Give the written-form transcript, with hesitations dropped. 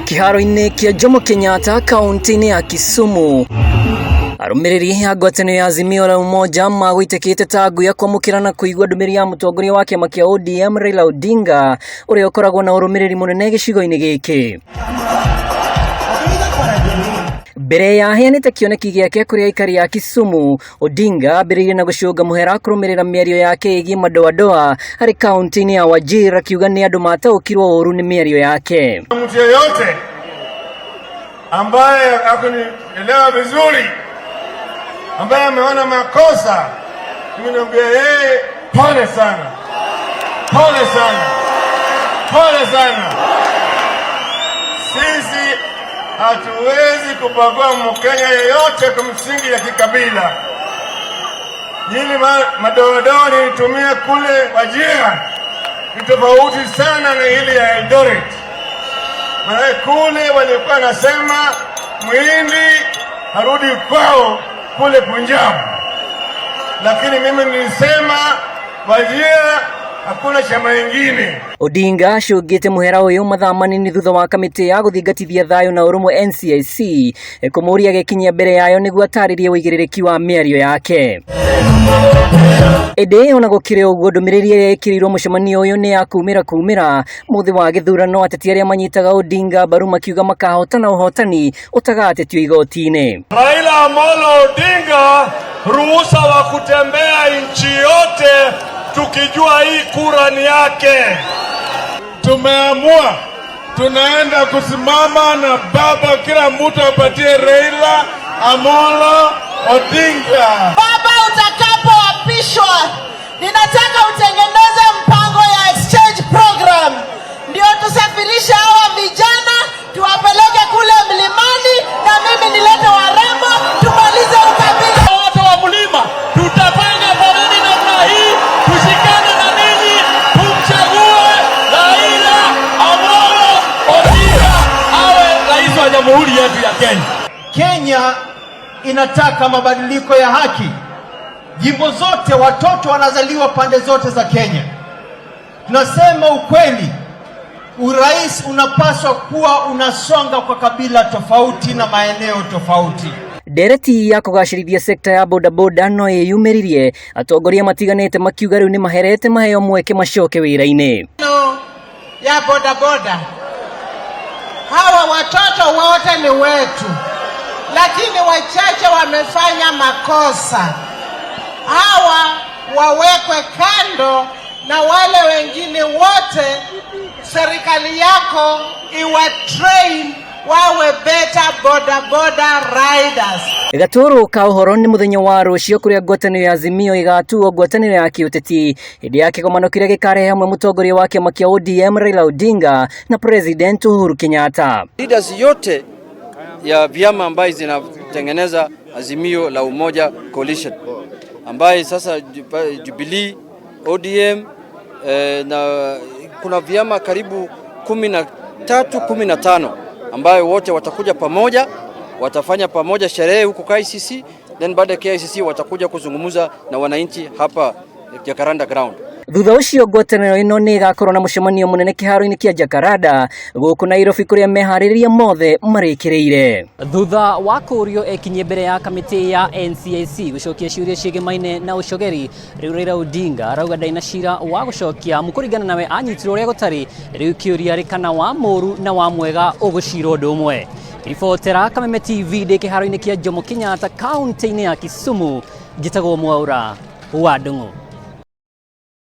Kiharo-ini kia Jomo Kenyatta kaunti-ini ya Kisumu, arumiriri a ngwatanĩro ya Azimio la Umoja magũitekete tangu ya kwamũkĩra na kũigua ndũmĩrĩri ya mutongoria wa kiama kia ODM Raila Odinga ũrĩa ũkoragwo na ũrũmĩrĩri mũnene gĩcigo-inĩ gĩkĩ. Mbere ya aheanĩte kĩoneki gĩake kũrĩ aikari a Kisumu, Odinga ambĩrĩirie na gũcũnga muhera kurumirira miario yake igii madoadoa harĩ kaunti-ini ya Wajir, akiuga nĩ andũ mataũkirwo ũru nĩ miario yake. Mtu yeyote ambaye hakunielewa vizuri, ambaye ameona makosa, mimi naambia yeye pole sana. Pole sana. Pole sana. Sisi hatuwezi kubagua Mkenya yeyote kwa msingi ya kikabila. Hili madoadoa nilitumia kule Wajir ni tofauti sana na hili ya Eldoret. Maana kule walikuwa nasema muingi harudi kwao kule Punjab, lakini mimi nilisema Wajir hakuna chama ingine. Odinga acũngĩte muhera ũyũ mathaa manini thutha wa kamĩtĩ ya gũthingatithia thayũ na ũrũmwe NCIC kũmũria gĩkinyia mbere yayo nĩguo atarĩrie ũigĩrĩrĩki wa mĩario yake. Ĩndĩ ona gũkĩrĩ ũguo, ndũmĩrĩri ĩrĩa ĩkĩrĩirwo mũcemanio ũyũ nĩ ya kumĩra mũthĩ wa gĩthurano, ateti arĩa manyitaga Odinga mbaru makiuga makahotana ũhotani ũtagatetio igoti-inĩ. Raila Odinga, ruhusa wa kutembea nchi yote tukijua hii kura ni yake. Tumeamua tunaenda kusimama na baba, kila mtu apatie Raila Odinga. Baba, utakapoapishwa ninataka utengeneze mpango ya exchange program, ndio tusafirishe hawa vijana tuwapeleke kule mlimani, na mimi nilete warembo tumalize ukabila. Watu wa mlima tutapanga foleni namna hii, tushikane na ninyi, tumchague Raila Odinga awe rais wa jamhuri yetu ya Kenya. Kenya inataka mabadiliko ya haki. Jimbo zote watoto wanazaliwa pande zote za Kenya. Tunasema ukweli, urais unapaswa kuwa unasonga kwa kabila tofauti na maeneo tofauti. Ndereti ya kũgacĩrithia sekta ya bodaboda no yumĩririe, atongoria matiganĩte makiuga rĩu nĩ maherete maheo mweke macoke wĩra-inĩ. Ya bodaboda, hawa watoto wote ni wetu, lakini wachache wamefanya makosa. Hawa wawekwe kando na wale wengine wote, serikali yako iwatrain wawe better bodaboda riders. Gatũrũ ka ũhoro nĩ mũthenya wa rũciũ kũrĩa ngwatanĩro ya Azimio ĩgatuo ngwatanĩro ya kĩũteti hĩndĩ ya kĩgomano kĩrĩa gĩkarehe hamwe mũtongoria wa kĩama kĩa ODM Raila Odinga na President Uhuru Kenyatta. Leaders yote ya vyama ambaye zinatengeneza Azimio la Umoja Coalition, ambaye sasa Jubilee, ODM na kuna vyama karibu 13-15 ambayo wote watakuja pamoja, watafanya pamoja sherehe huko KICC, then baada ya KICC watakuja kuzungumza na wananchi hapa Jacaranda ground. Thutha ũcio ngwatanĩro ĩno nĩ ĩgakorwo na mũcemanio mũnene kĩharo-inĩ kĩa Jacaranda gũkũ Nairobi, kũrĩa meharĩrĩria mothe marĩkĩrĩire. Thutha wa kũũrio ekinyie mbere ya kamĩtĩ ya NCIC gũcokia ciũria ciĩgĩmaine na ũcogeri, rĩu Raila Odinga arauga ndarĩ na cira wa gũcokia mũkũringana nawe anyitirwo ũrĩa gũtarĩ, rĩu kĩũria rĩ kana wa mũũru na wa mwega ũgũcirwo ũndũ ũmwe. Ribotera Kameme TV ndĩ kĩharo-inĩ kĩa Jomo Kenyatta kaunti-inĩ ya Kisumu, njĩtagwo Mwaura wa Ndung'u.